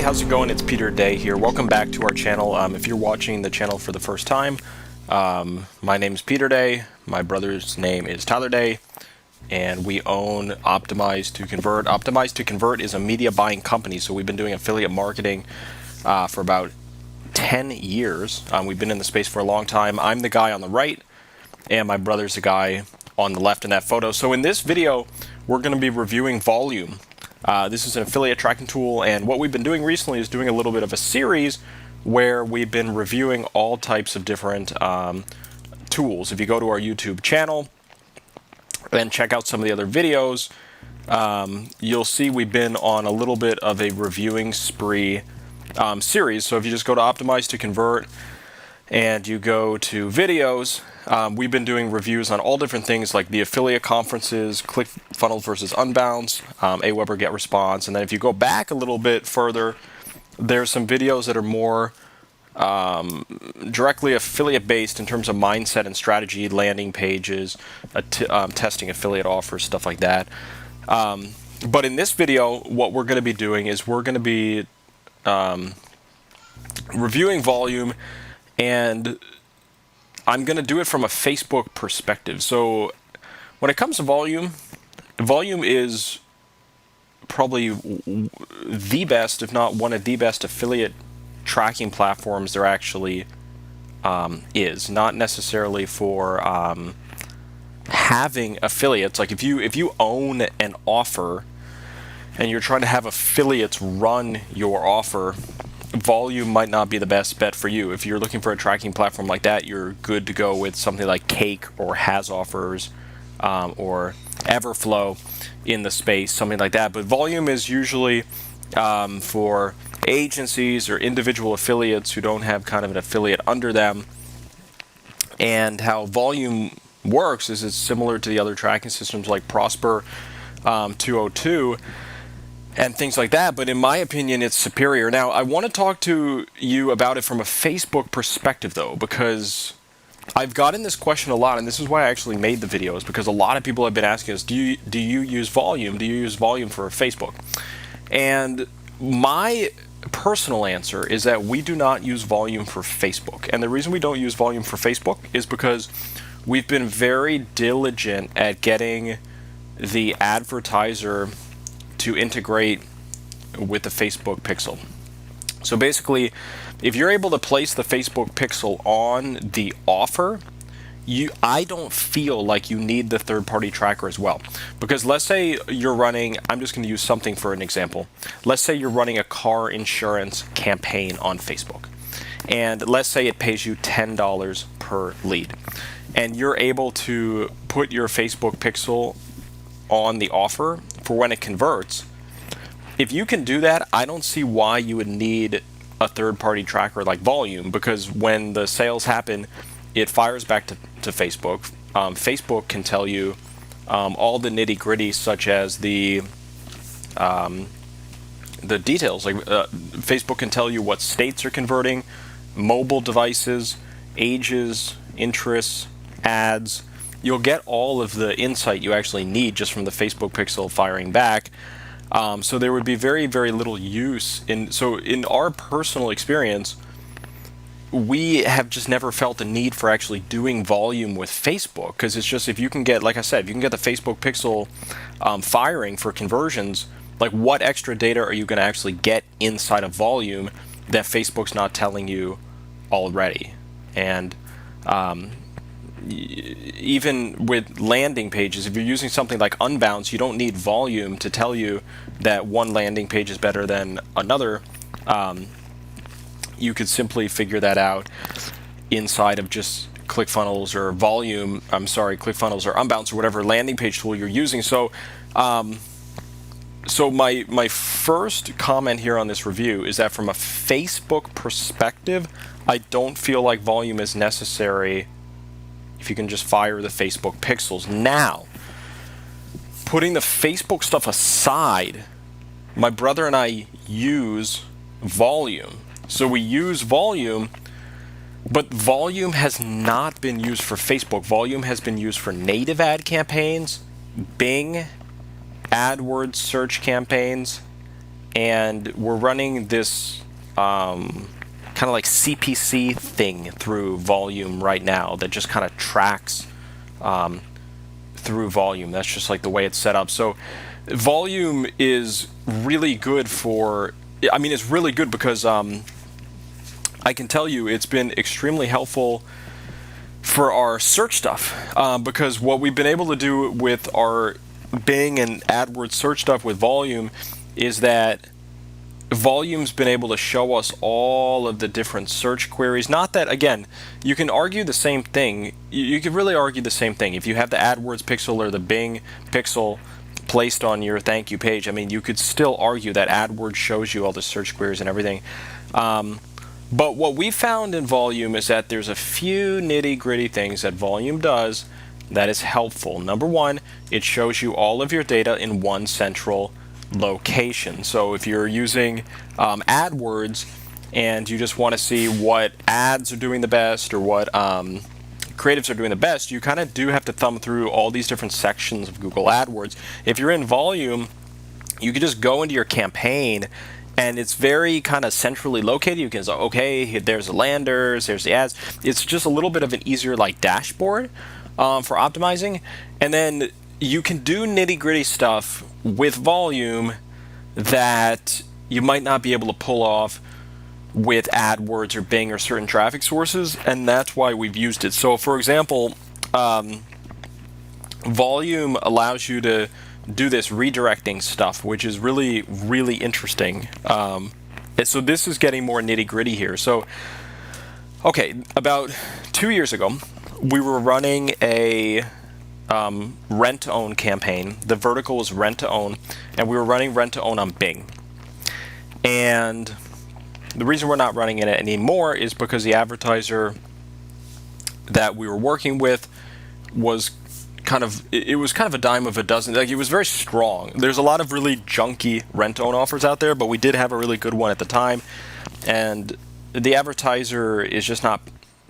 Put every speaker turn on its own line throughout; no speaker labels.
how's it going? It's Peter Day here. Welcome back to our channel. If you're watching the channel for the first time, my name is Peter Day. My brother's name is Tyler Day, and we own Optimize to Convert. Optimize to Convert is a media buying company, so we've been doing affiliate marketing for about 10 years. We've been in the space for a long time. I'm the guy on the right, and my brother's the guy on the left in that photo. So in this video, we're going to be reviewing Voluum. This is an affiliate tracking tool, and what we've been doing recently is doing a little bit of a series where we've been reviewing all types of different tools. If you go to our YouTube channel and check out some of the other videos, you'll see we've been on a little bit of a reviewing spree series. So if you just go to Optimize to Convert and you go to videos, we've been doing reviews on all different things like the affiliate conferences, ClickFunnels versus Unbounce, Aweber Get Response, and then if you go back a little bit further, there's some videos that are more directly affiliate based in terms of mindset and strategy, landing pages, testing affiliate offers, stuff like that. But in this video, what we're going to be doing is we're going to be reviewing Voluum, and I'm going to do it from a Facebook perspective. So when it comes to Volume, Volume is probably the best, if not one of the best affiliate tracking platforms there actually is. Not necessarily for having affiliates. Like if you own an offer and you're trying to have affiliates run your offer, Volume might not be the best bet for you. If you're looking for a tracking platform like that, you're good to go with something like Cake or Has Offers or Everflow in the space, something like that. But Volume is usually for agencies or individual affiliates who don't have kind of an affiliate under them. And how Volume works is it's similar to the other tracking systems like Prosper 202 and things like that, but in my opinion, it's superior. Now, I want to talk to you about it from a Facebook perspective, though, because I've gotten this question a lot, and this is why I actually made the videos, because a lot of people have been asking us, do you use Volume? Do you use Volume for Facebook? And my personal answer is that we do not use Volume for Facebook. And the reason we don't use Volume for Facebook is because we've been very diligent at getting the advertiser to integrate with the Facebook pixel. So basically, if you're able to place the Facebook pixel on the offer, I don't feel like you need the third-party tracker as well. Because let's say you're running, I'm just going to use something for an example. Let's say you're running a car insurance campaign on Facebook. And let's say it pays you $10 per lead. And you're able to put your Facebook pixel on the offer for when it converts. If you can do that, I don't see why you would need a third-party tracker like Volume, because when the sales happen, it fires back to Facebook. Facebook can tell you all the nitty-gritty, such as the details. Like Facebook can tell you what states are converting, mobile devices, ages, interests, ads. You'll get all of the insight you actually need just from the Facebook pixel firing back. So there would be very, very little use so in our personal experience, we have just never felt the need for actually doing Volume with Facebook, because it's just, if you can get, like I said, if you can get the Facebook pixel firing for conversions, like what extra data are you going to actually get inside of Volume that Facebook's not telling you already? And even with landing pages, if you're using something like Unbounce, you don't need Volume to tell you that one landing page is better than another. You could simply figure that out inside of just ClickFunnels or ClickFunnels or Unbounce or whatever landing page tool you're using. So my first comment here on this review is that from a Facebook perspective, I don't feel like Volume is necessary if you can just fire the Facebook pixels. Now, putting the Facebook stuff aside, my brother and I use Volume. So we use Volume, but Volume has not been used for Facebook. Volume has been used for native ad campaigns, Bing, AdWords search campaigns, and we're running this kind of like CPC thing through Volume right now that just kind of tracks through Volume. That's just like the way it's set up. So Volume is really good for, I mean, it's really good because I can tell you it's been extremely helpful for our search stuff, because what we've been able to do with our Bing and AdWords search stuff with Volume is that Volume's been able to show us all of the different search queries. Not that, again, you can argue the same thing. You could really argue the same thing. If you have the AdWords pixel or the Bing pixel placed on your thank you page, I mean, you could still argue that AdWords shows you all the search queries and everything. But what we found in Volume is that there's a few nitty-gritty things that Volume does that is helpful. Number one, it shows you all of your data in one central location. So if you're using AdWords and you just want to see what ads are doing the best or what creatives are doing the best, you kind of do have to thumb through all these different sections of Google AdWords. If you're in Volume, you can just go into your campaign and it's very kind of centrally located. You can say, okay, there's the landers, there's the ads. It's just a little bit of an easier like dashboard for optimizing. And then you can do nitty-gritty stuff with Volume that you might not be able to pull off with AdWords or Bing or certain traffic sources, and that's why we've used it. So for example, Volume allows you to do this redirecting stuff, which is really, really interesting. So this is getting more nitty-gritty here. So, okay, about 2 years ago, we were running a rent-to-own campaign. The vertical was rent-to-own, and we were running rent-to-own on Bing. And the reason we're not running it anymore is because the advertiser that we were working with was it was kind of a dime of a dozen. Like, it was very strong. There's a lot of really junky rent-to-own offers out there, but we did have a really good one at the time, and the advertiser is just not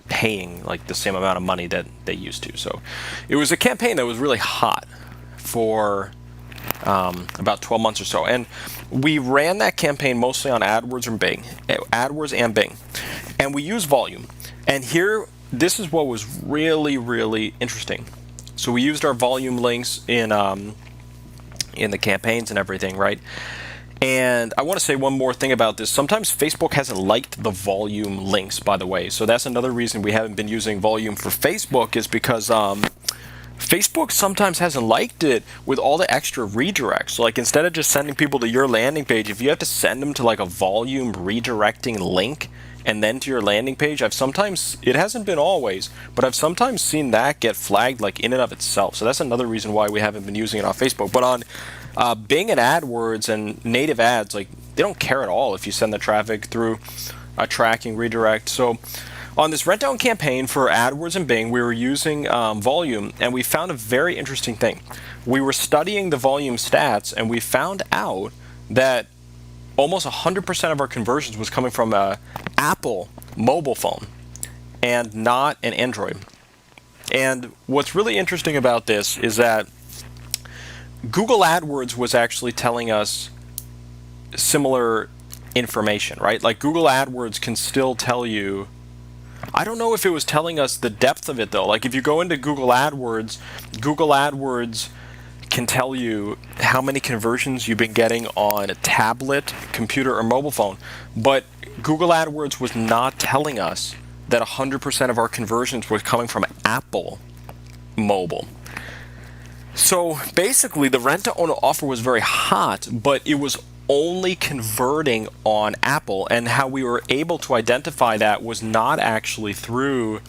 paying like the same amount of money that they used to. So it was a campaign that was really hot for about 12 months or so, and we ran that campaign mostly on AdWords and Bing, and we used Volume. And here, this is what was really, really interesting. So we used our Volume links in the campaigns and everything, right? And I want to say one more thing about this. Sometimes Facebook hasn't liked the Volume links, by the way. So that's another reason we haven't been using Volume for Facebook, is because Facebook sometimes hasn't liked it with all the extra redirects. So like, instead of just sending people to your landing page, if you have to send them to like a Volume redirecting link and then to your landing page, it hasn't been always, but I've sometimes seen that get flagged like in and of itself. So that's another reason why we haven't been using it on Facebook. But on Bing and AdWords and native ads, like, they don't care at all if you send the traffic through a tracking redirect. So on this rent-to-own campaign for AdWords and Bing, we were using Volume, and we found a very interesting thing. We were studying the Volume stats, and we found out that almost 100% of our conversions was coming from an Apple mobile phone and not an Android. And what's really interesting about this is that Google AdWords was actually telling us similar information, right? Like, Google AdWords can still tell you, I don't know if it was telling us the depth of it though. Like, if you go into Google AdWords can tell you how many conversions you've been getting on a tablet, computer, or mobile phone. But Google AdWords was not telling us that 100% of our conversions were coming from Apple mobile. So basically, the rent-to-own offer was very hot, but it was only converting on Apple. And how we were able to identify that was not actually through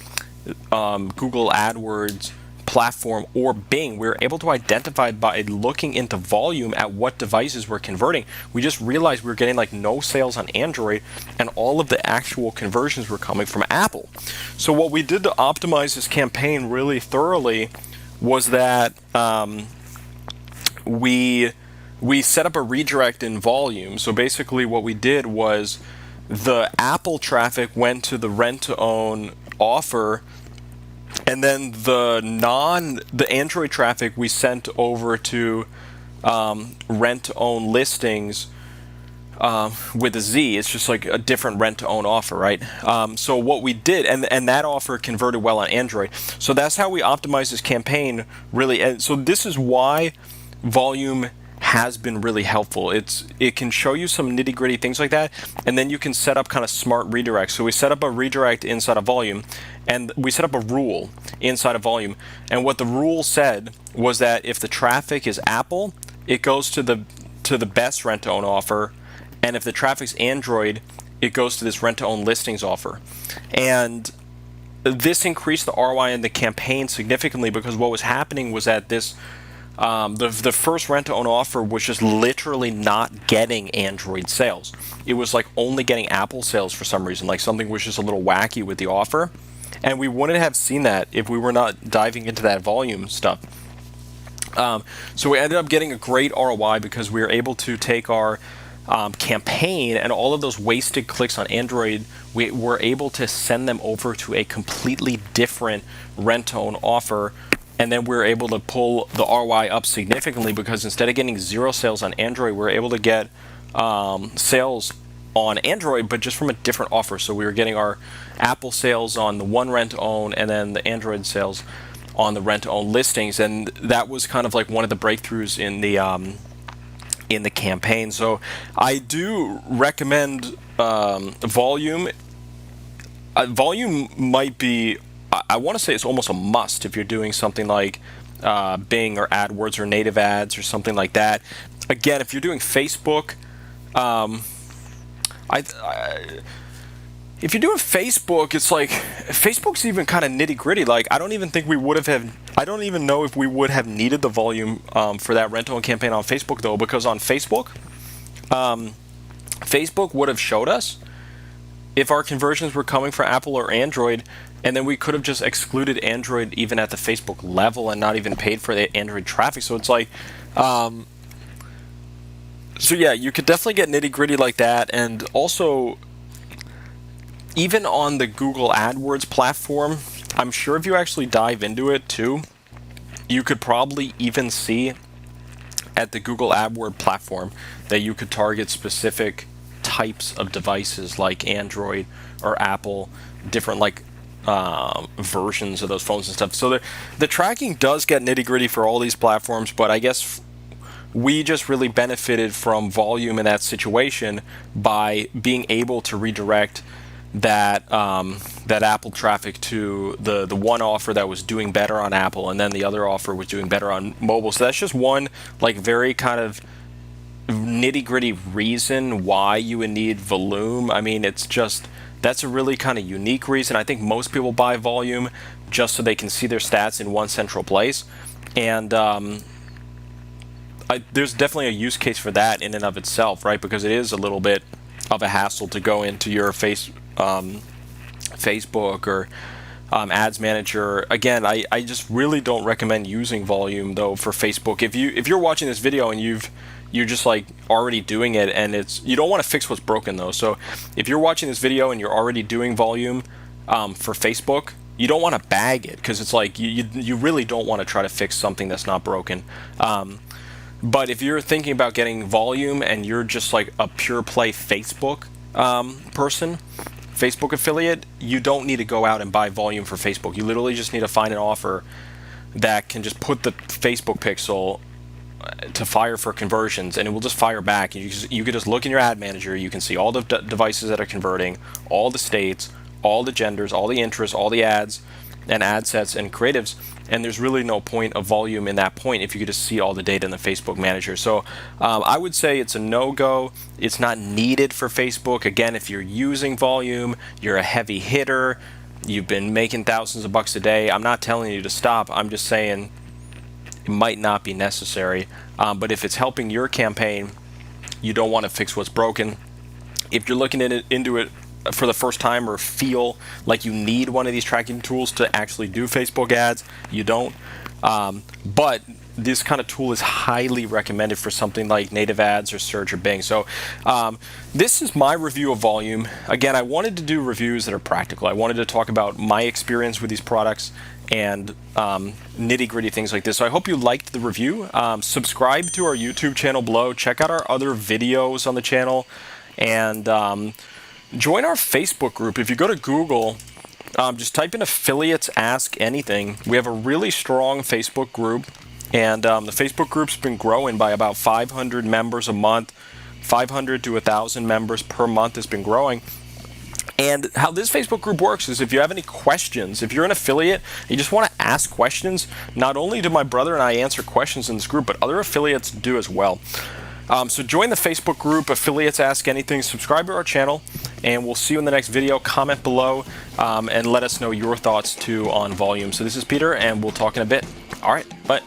Google AdWords platform or Bing. We were able to identify by looking into Volume at what devices were converting. We just realized we were getting like no sales on Android, and all of the actual conversions were coming from Apple. So what we did to optimize this campaign really thoroughly was that we set up a redirect in Volume. So basically what we did was the Apple traffic went to the rent-to-own offer, and then the Android traffic we sent over to rent-to-own listings with a Z. It's just like a different rent-to-own offer, right? So what we did, and that offer converted well on Android. So that's how we optimized this campaign, really. And so this is why Volume has been really helpful. It can show you some nitty-gritty things like that, and then you can set up kind of smart redirects. So we set up a redirect inside of Volume, and we set up a rule inside of Volume. And what the rule said was that if the traffic is Apple, it goes to the best rent-to-own offer. And if the traffic's Android, it goes to this rent-to-own listings offer. And this increased the ROI in the campaign significantly, because what was happening was that this the first rent-to-own offer was just literally not getting Android sales. It was like only getting Apple sales for some reason. Like something was just a little wacky with the offer. And we wouldn't have seen that if we were not diving into that Volume stuff. So we ended up getting a great ROI because we were able to take our campaign and all of those wasted clicks on Android, we were able to send them over to a completely different rent-to-own offer, and then we were able to pull the ROI up significantly, because instead of getting 0 sales on Android, we were able to get sales on Android, but just from a different offer. So we were getting our Apple sales on the one rent-to-own, and then the Android sales on the rent-to-own listings, and that was kind of like one of the breakthroughs in the campaign. So I do recommend Volume. Volume might be, I want to say it's almost a must if you're doing something like Bing or AdWords or native ads or something like that. Again, if you're doing Facebook, if you're doing Facebook, it's like Facebook's even kind of nitty gritty. Like I don't even know if we would have needed the Volume for that rental campaign on Facebook though, because on Facebook, Facebook would have showed us if our conversions were coming from Apple or Android, and then we could have just excluded Android even at the Facebook level and not even paid for the Android traffic. So it's like, so yeah, you could definitely get nitty gritty like that. And also, even on the Google AdWords platform, I'm sure if you actually dive into it too, you could probably even see at the Google AdWords platform that you could target specific types of devices like Android or Apple, different like versions of those phones and stuff. So the tracking does get nitty gritty for all these platforms, but I guess we just really benefited from Volume in that situation by being able to redirect that Apple traffic to the one offer that was doing better on Apple, and then the other offer was doing better on mobile. So that's just one like very kind of nitty gritty reason why you would need Volume. I mean, it's just, that's a really kind of unique reason. I think most people buy Volume just so they can see their stats in one central place, and there's definitely a use case for that in and of itself, right? Because it is a little bit of a hassle to go into your Facebook or Ads Manager. Again, I just really don't recommend using Volume though for Facebook. If you're watching this video and you're just like already doing it, and you don't want to fix what's broken though. So if you're watching this video and you're already doing Volume for Facebook, you don't want to bag it, because it's like you really don't want to try to fix something that's not broken. But if you're thinking about getting Volume and you're just like a pure play Facebook person, Facebook affiliate, you don't need to go out and buy Volume for Facebook. You literally just need to find an offer that can just put the Facebook pixel to fire for conversions, and it will just fire back. You can just look in your ad manager, you can see all the devices that are converting, all the states, all the genders, all the interests, all the ads and ad sets and creatives, and there's really no point of Volume in that point if you could just see all the data in the Facebook manager. So I would say it's a no-go. It's not needed for Facebook. Again, if you're using Volume, you're a heavy hitter, you've been making thousands of bucks a day, I'm not telling you to stop. I'm just saying it might not be necessary. But if it's helping your campaign, you don't want to fix what's broken. If you're looking into it for the first time, or feel like you need one of these tracking tools to actually do Facebook ads, you don't. But this kind of tool is highly recommended for something like native ads or search or Bing. So this is my review of Volume. Again, I wanted to do reviews that are practical. I wanted to talk about my experience with these products and nitty-gritty things like this. So I hope you liked the review. Subscribe to our YouTube channel below. Check out our other videos on the channel, and join our Facebook group. If you go to Google, just type in Affiliates Ask Anything. We have a really strong Facebook group, and the Facebook group's been growing by about 500 members a month. 500 to 1,000 members per month has been growing. And how this Facebook group works is if you have any questions, if you're an affiliate, you just want to ask questions, not only do my brother and I answer questions in this group, but other affiliates do as well. So join the Facebook group, Affiliates Ask Anything, subscribe to our channel, and we'll see you in the next video. Comment below and let us know your thoughts too on Volume. So this is Peter, and we'll talk in a bit. All right, bye.